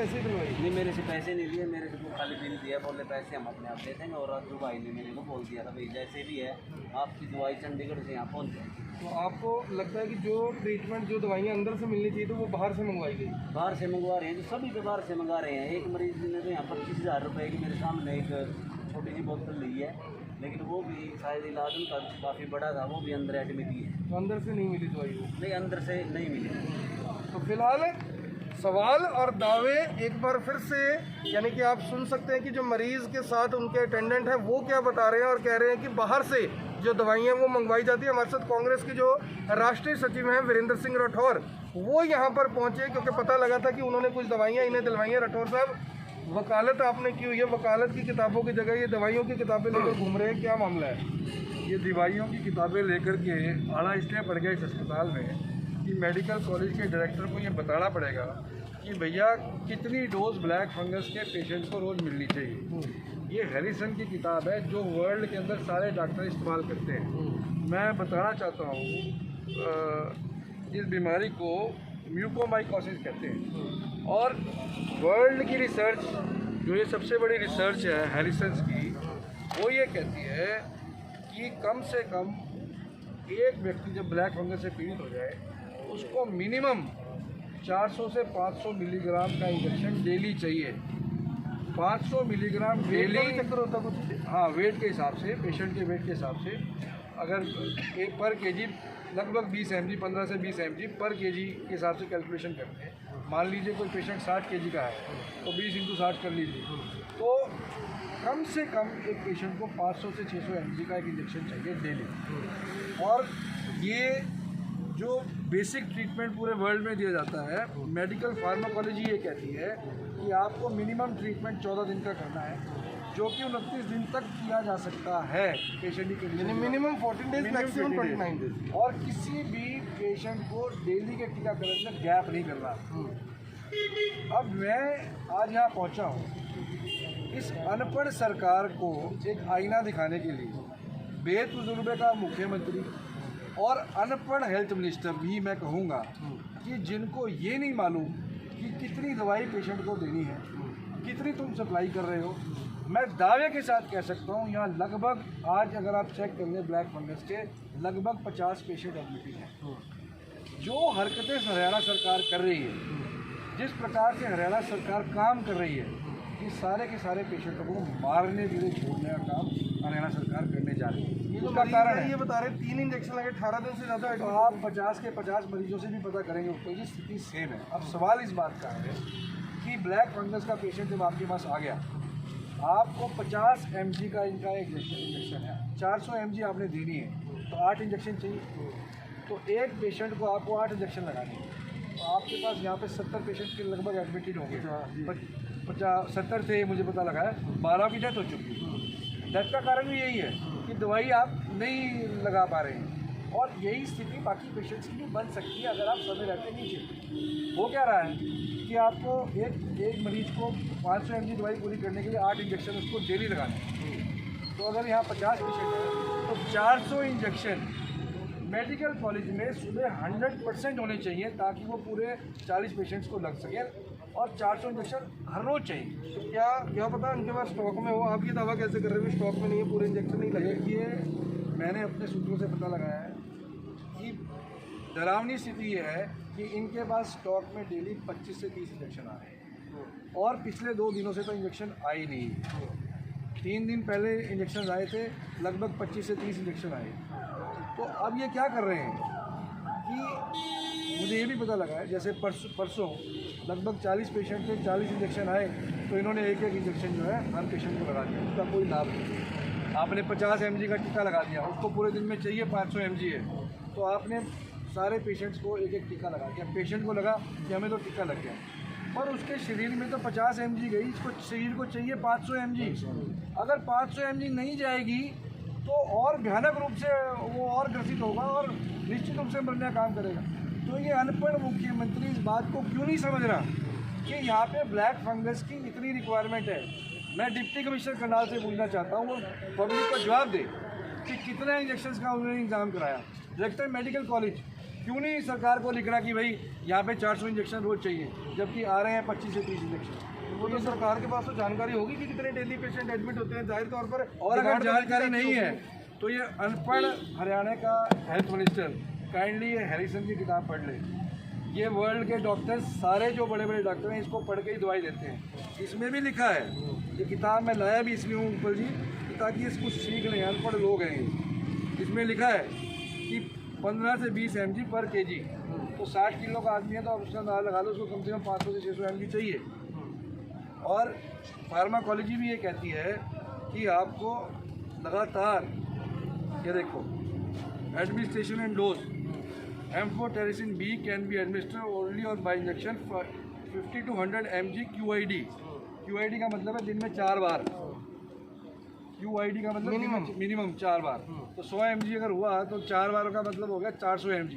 वैसे ही दिलवाई? नहीं, मेरे से पैसे नहीं लिए, मेरे से वो खाली बिल दिया, बोले पैसे हम अपने आप दे देंगे। और राजू भाई ने मेरे को बोल दिया था भाई जैसे भी है आपकी दवाई चंडीगढ़ से यहाँ पहुँच जाएगी। तो आपको लगता है कि जो ट्रीटमेंट, जो दवाइयाँ अंदर से मिलनी चाहिए तो वो बाहर से मंगवाई गई? बाहर से मंगवा रहे हैं, जो सभी पे बाहर से मंगा रहे हैं। एक मरीज ने तो यहाँ 25,000 रुपये की मेरे सामने एक छोटी सी बोतल ली है, लेकिन वो भी शायद इलाज उनका काफ़ी बड़ा था, वो भी अंदर एडमिट ही है। तो अंदर से नहीं मिली दवाई वो? नहीं, अंदर से नहीं मिली। तो फिलहाल सवाल और दावे एक बार फिर से, यानी कि आप सुन सकते हैं कि जो मरीज़ के साथ उनके अटेंडेंट हैं वो क्या बता रहे हैं, और कह रहे हैं कि बाहर से जो दवाइयाँ वो मंगवाई जाती है। हमारे साथ कांग्रेस के जो राष्ट्रीय सचिव हैं वीरेंद्र सिंह राठौर, वो यहाँ पर पहुँचे क्योंकि पता लगा था कि उन्होंने कुछ दवाइयाँ इन्हें दिलवाई हैं। राठौर साहब, वकालत आपने की हुई है, वकालत की किताबों की जगह ये दवाइयों की किताबें लेकर घूम रहे हैं, क्या मामला है? ये दवाइयों की किताबें लेकर के आना इसलिए पड़ गया इस अस्पताल में कि मेडिकल कॉलेज के डायरेक्टर को ये बताना पड़ेगा कि भैया कितनी डोज ब्लैक फंगस के पेशेंट को रोज़ मिलनी चाहिए। ये हैरिसन की किताब है जो वर्ल्ड के अंदर सारे डॉक्टर इस्तेमाल करते हैं। मैं बताना चाहता हूँ इस बीमारी को म्यूकोमाइकोसिस कहते हैं, और वर्ल्ड की रिसर्च जो ये सबसे बड़ी रिसर्च है हैरिसन की, वो ये कहती है कि कम से कम एक व्यक्ति जब ब्लैक फंगस से पीड़ित हो जाए उसको मिनिमम 400 से 500 मिलीग्राम का इंजेक्शन डेली चाहिए। 500 मिलीग्राम डेली चक्कर होता कुछ? हाँ, वेट के हिसाब से, पेशेंट के वेट के हिसाब से। अगर एक पर केजी लगभग 20 mg, 15 से 20 mg पर केजी के हिसाब से कैलकुलेशन करते हैं। मान लीजिए कोई पेशेंट 60 kg का है तो 20 × 60 कर लीजिए, तो कम से कम एक पेशेंट को 500 से 600 mg का एक इंजेक्शन चाहिए डेली। और ये जो बेसिक ट्रीटमेंट पूरे वर्ल्ड में दिया जाता है, मेडिकल फार्माकोलॉजी ये कहती है कि आपको मिनिमम ट्रीटमेंट 14 दिन का करना है, जो कि 29 दिन तक किया जा सकता है पेशेंट की condition. Minimum 14 days, maximum 29 days. और किसी भी पेशेंट को डेली के टीकाकरण में गैप नहीं करना। अब मैं आज यहाँ पहुँचा हूँ इस अनपढ़ सरकार को एक आईना दिखाने के लिए। बेतजुर्बे का मुख्यमंत्री और अनपढ़ हेल्थ मिनिस्टर भी मैं कहूँगा कि जिनको ये नहीं मालूम कि कितनी दवाई पेशेंट को देनी है, कितनी तुम सप्लाई कर रहे हो। मैं दावे के साथ कह सकता हूँ यहाँ लगभग, आज अगर आप चेक कर लें ब्लैक फंगस के, लगभग 50 पेशेंट एडमिटेड हैं। जो हरकतें हरियाणा सरकार कर रही है, जिस प्रकार से हरियाणा सरकार काम कर रही है, ये सारे के सारे पेशेंटों को मारने के लिए छोड़ने का काम हरियाणा सरकार करने जा रही है। इसका कारण है, ये बता रहे 3 इंजेक्शन लगे, 18 दिन से ज़्यादा। तो आप 50 के 50 मरीजों से भी पता करेंगे तो ये स्थिति सेम है। अब सवाल इस बात का है कि ब्लैक फंगस का पेशेंट जब आपके पास आ गया, आपको 50 mg का इनका एक इंजेक्शन है, 400 mg आपने देनी है, तो 8 इंजेक्शन चाहिए। तो एक पेशेंट को आपको 8 इंजेक्शन लगाने हैं। तो आपके पास यहाँ पे 70 पेशेंट के लगभग एडमिटेड होंगे। 70 से मुझे पता लगा है 12 की डेथ हो चुकी है। डेथ का कारण भी यही है कि दवाई आप नहीं लगा पा रहे हैं, और यही स्थिति बाकी पेशेंट्स की भी बन सकती है अगर आप समय रहते नीचे। हो क्या रहा है कि आपको एक मरीज को 500 mg दवाई पूरी करने के लिए 8 इंजेक्शन उसको डेली लगाने हैं। तो अगर यहाँ 50 पेशेंट हैं तो 400 इंजेक्शन मेडिकल कॉलेज में सुबह 100% होने चाहिए ताकि वो पूरे 40 पेशेंट्स को लग सके, और 400 इंजेक्शन हर रोज़ चाहिए। तो क्या पता उनके पास स्टॉक में हो? आप ये दावा कैसे कर रहे हो स्टॉक में नहीं है, पूरे इंजेक्शन नहीं लगे? ये मैंने अपने सूत्रों से पता लगाया है कि डरावनी स्थिति ये है कि इनके पास स्टॉक में डेली 25 से 30 इंजेक्शन आ रहे हैं, और पिछले 2 दिनों से तो इंजेक्शन आए नहीं। 3 दिन पहले इंजेक्शन आए थे, लगभग 25 से 30 इंजेक्शन आए। तो अब ये क्या कर रहे हैं कि मुझे ये भी पता लगा है, जैसे परसों लगभग 40 पेशेंट थे, 40 इंजेक्शन आए, तो इन्होंने एक इंजेक्शन जो है हर पेशेंट को लगा दिया। उसका कोई लाभ नहीं। आपने 50 mg का टीका लगा दिया, उसको पूरे दिन में चाहिए 500 mg है, तो आपने सारे पेशेंट्स को एक टीका लगा दिया। पेशेंट को लगा कि हमें तो टीका लग गया, पर उसके शरीर में तो 50 mg गई, इसको शरीर को चाहिए 500 mg। अगर 500 mg नहीं जाएगी तो और भयानक रूप से वो और ग्रसित होगा और निश्चित रूप से मरने का काम करेगा। तो ये अनपढ़ मुख्यमंत्री इस बात को क्यों नहीं समझ रहा कि यहाँ पे ब्लैक फंगस की इतनी रिक्वायरमेंट है। मैं डिप्टी कमिश्नर करनाल से पूछना चाहता हूँ, वो पब्लिक को जवाब दे कि कितने इंजेक्शन का उन्होंने इंतजाम कराया। डायरेक्टर मेडिकल कॉलेज क्यों नहीं सरकार को लिख रहा कि भाई यहाँ पे 400 इंजेक्शन रोज चाहिए, जबकि आ रहे हैं 25 से 30 इंजेक्शन। वो तो सरकार के पास तो जानकारी होगी कि कितने डेली पेशेंट एडमिट होते हैं, जाहिर तौर पर। और अगर डिमांड जानकारी तो नहीं है तो ये अनपढ़ हरियाणा का हेल्थ मिनिस्टर काइंडली ये हैरिसन की किताब पढ़ ले। ये वर्ल्ड के डॉक्टर्स सारे जो बड़े बड़े डॉक्टर हैं इसको पढ़ के ही दवाई देते हैं। इसमें भी लिखा है, ये किताब मैं लाया भी इसलिए हूँ ऊपर जी, ताकि इसको सीख लें, अनपढ़ लोग हैं ये। इसमें लिखा है कि 15 से 20 mg पर kg, तो 60 किलो का आदमी है तो आप उसका अंदाजा लगा लो, उसको कम से कम 500 से 600 mg चाहिए। और फार्माकोलॉजी भी ये कहती है कि आपको लगातार, ये देखो, administration and dose, amphotericin B can be administered only और bye injection 50 to 100 mg QID। QID का मतलब है दिन में 4 बार, QID का मतलब मिनिमम 4 बार। तो 100 mg अगर हुआ तो 4 बार का मतलब हो गया 400 mg।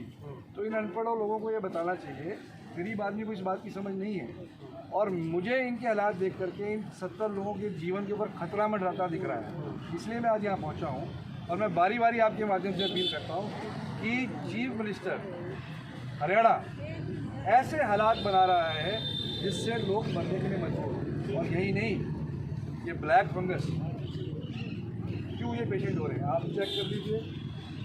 तो इन अनपढ़ लोगों को ये बताना चाहिए, गरीब आदमी को इस बात की समझ नहीं है। और मुझे इनके हालात देख करके इन 70 लोगों के जीवन के ऊपर खतरा मंडराता दिख रहा है, इसलिए मैं आज यहाँ पहुँचा हूँ। और मैं बारी बारी आपके माध्यम से अपील करता हूँ कि चीफ मिनिस्टर हरियाणा ऐसे हालात बना रहा है जिससे लोग मरने के लिए मजबूर। और यही नहीं, ये ब्लैक फंगस क्यों ये पेशेंट हो रहे हैं आप चेक कर लीजिए।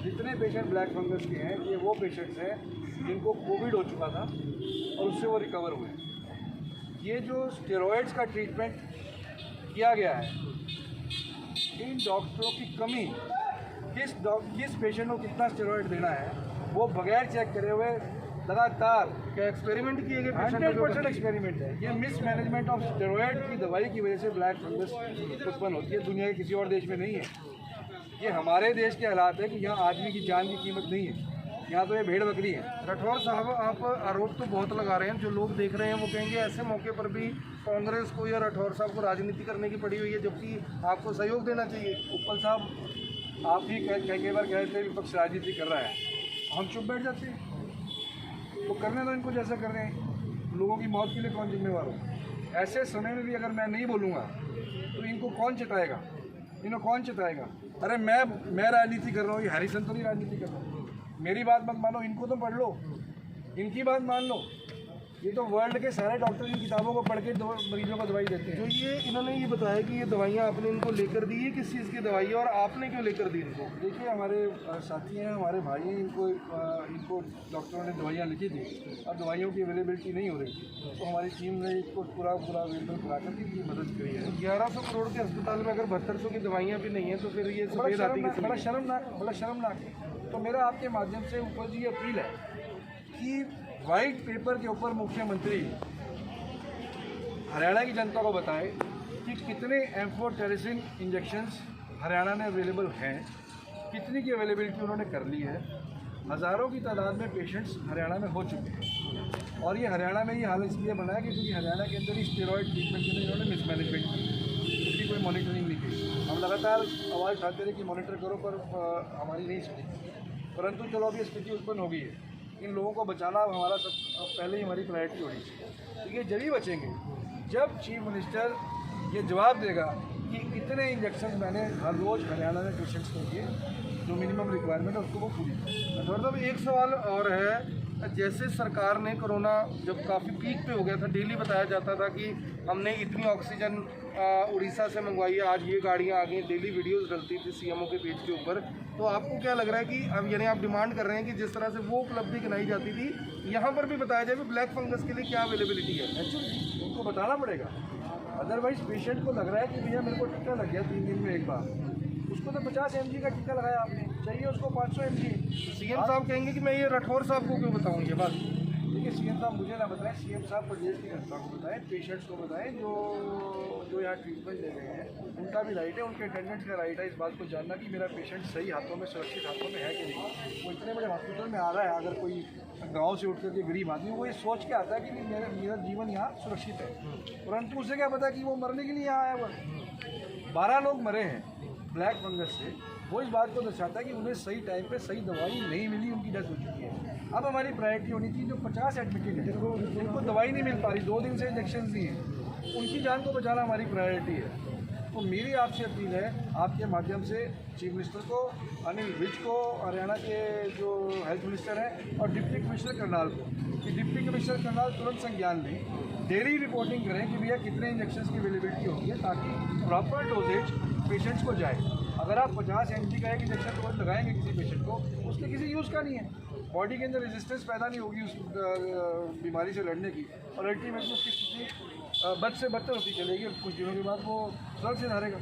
जितने पेशेंट ब्लैक फंगस के हैं ये वो पेशेंट्स हैं जिनको कोविड हो चुका था और उससे वो रिकवर हुए। ये जो स्टेरॉइड्स का ट्रीटमेंट किया गया है, इन डॉक्टरों की कमी, किस पेशेंट को कितना स्टेरॉइड देना है वो बगैर चेक करे हुए लगातार क्या एक्सपेरिमेंट किए गए? 100% एक्सपेरिमेंट है। ये मिसमैनेजमेंट ऑफ स्टेरॉइड की दवाई की वजह से ब्लैक फंगस उत्पन्न होती है, दुनिया के किसी और देश में नहीं है। ये हमारे देश के हालात है कि यहाँ आदमी की जान की कीमत नहीं है, यहाँ तो ये भेड़ बकरी है। राठौर साहब, आप आरोप तो बहुत लगा रहे हैं, जो लोग देख रहे हैं वो कहेंगे ऐसे मौके पर भी कांग्रेस को या राठौर साहब को राजनीति करने की पड़ी हुई है, जबकि आपको सहयोग देना चाहिए। उपल साहब, आप ही कई बार कह रहे थे विपक्ष राजनीति कर रहा है, हम चुप बैठ जाते हैं। तो करने दो इनको जैसा कर रहे हैं, लोगों की मौत के लिए कौन जिम्मेवार हो? ऐसे समय में भी अगर मैं नहीं बोलूँगा तो इनको कौन चिताएगा, इन्हें कौन चिताएगा? अरे मैं राजनीति कर रहा हूँ, ये हैरिसन तो नहीं राजनीति कर रहा। मेरी बात मत मानो, इनको तो पढ़ लो, इनकी बात मान लो। ये तो वर्ल्ड के सारे डॉक्टर इन किताबों को पढ़ के मरीजों को दवाई देते हैं। जो ये इन्होंने ये बताया कि ये दवाइयाँ आपने इनको लेकर दी है, किस चीज़ की दवाई है और आपने क्यों लेकर दी इनको? देखिए, हमारे साथी हैं, हमारे भाई हैं, इनको डॉक्टरों ने दवाइयाँ लिखी थी और दवाइयों की अवेलेबिलिटी नहीं हो रही थी, तो हमारी टीम ने इसको पूरा अवेलेबल करा कर इनकी मदद करी है। 1100 करोड़ के अस्पताल में अगर 7200 की दवाइयाँ भी नहीं है तो फिर ये सफेद हाथी की बड़ा शर्मनाक है। तो मेरा आपके माध्यम से ऊपर जी अपील है कि वाइट पेपर के ऊपर मुख्यमंत्री हरियाणा की जनता को बताए कि कितने एम्फोटेरिसिन इंजेक्शंस हरियाणा में अवेलेबल हैं, कितनी की अवेलेबिलिटी उन्होंने कर ली है। हज़ारों की तादाद में पेशेंट्स हरियाणा में हो चुके हैं और ये हरियाणा में ये हाल इसलिए बना है कि क्योंकि हरियाणा के अंदर ही स्टेरॉइड ट्रीटमेंट के अंदर इन्होंने मिसमैनेजमेंट की, उसकी कोई मॉनिटरिंग नहीं की। हम लगातार आवाज़ उठाते रहे कि मॉनिटर करो, पर हमारी नहीं सुनी। परंतु चलो अभी स्थिति उत्पन्न हो गई है, इन लोगों को बचाना हमारा सब पहले ही हमारी प्रायोरिटी होनी चाहिए। तो ये जब ही बचेंगे जब चीफ मिनिस्टर ये जवाब देगा कि इतने इंजेक्शन मैंने हर रोज़ हरियाणा में पेशेंट्स को दिए, जो मिनिमम रिक्वायरमेंट है उसको वो पूरी करें। मतलब एक सवाल और है, जैसे सरकार ने कोरोना जब काफ़ी पीक पे हो गया था, डेली बताया जाता था कि हमने इतनी ऑक्सीजन उड़ीसा से मंगवाई है, आज ये गाड़ियाँ आ गई, डेली वीडियोस डलती थी सीएमओ के पेज के ऊपर। तो आपको क्या लग रहा है कि अब यानी आप डिमांड कर रहे हैं कि जिस तरह से वो उपलब्धि गिनाई जाती थी, यहाँ पर भी बताया जाए कि ब्लैक फंगस के लिए क्या अवेलेबिलिटी है? एक्चुअली उनको बताना पड़ेगा, अदरवाइज पेशेंट को लग रहा है कि भैया मेरे को टीका लग गया 3 दिन में एक बार, उसको तो 50 mg का टीका लगाया आपने, चाहिए उसको 500 mg। सीएम साहब कहेंगे कि मैं ये राठौर साहब को क्यों बताऊँ ये बात? देखिए, सीएम साहब मुझे ना बताएं, सीएम साहब प्रदेश की जनता को बताएं, पेशेंट्स को बताएं, जो यहाँ ट्रीटमेंट ले रहे हैं उनका भी राइट है, उनके अटेंडेंट्स का राइट है इस बात को जानना कि मेरा पेशेंट सही हाथों में, सुरक्षित हाथों में है कि नहीं। वो इतने बड़े हॉस्पिटल में आ रहा है, अगर कोई गांव से उठ करके गरीब आदमी, वो ये सोच के आता है कि मेरा जीवन यहाँ सुरक्षित है, परंतु उसे क्या पता कि वो मरने के लिए यहाँ आया हुआ। 12 लोग मरे हैं ब्लैक फंगस से, वो इस बात को दर्शाता है कि उन्हें सही टाइम पे सही दवाई नहीं मिली, उनकी डेथ हो चुकी है। अब हमारी प्रायोरिटी होनी थी जो 50 एडमिटेड है, उनको दवाई नहीं मिल पा रही, 2 दिन से इंजेक्शन दिए, उनकी जान को बचाना हमारी प्रायोरिटी है। तो मेरी आपसे अपील है आपके माध्यम से चीफ मिनिस्टर को, अनिल विज को, हरियाणा के जो हेल्थ मिनिस्टर हैं और डिप्टी कमिश्नर करनाल को कि डिप्टी कमिश्नर करनाल तुरंत संज्ञान लें, डेली रिपोर्टिंग करें कि भैया कितने इंजेक्शन की अवेलेबिलिटी होगी है, ताकि प्रॉपर डोजेज पेशेंट्स को जाए। अगर आप 50 mg का एक इंजेक्शन रोज लगाएंगे किसी पेशेंट को, उसके किसी यूज़ का नहीं है, बॉडी के अंदर रेजिस्टेंस पैदा नहीं होगी उस बीमारी से लड़ने की, और अल्टीमेटली उसकी स्थिति बद से बदतर होती चलेगी, कुछ दिनों के बाद वो स्वर्ग से हारेगा।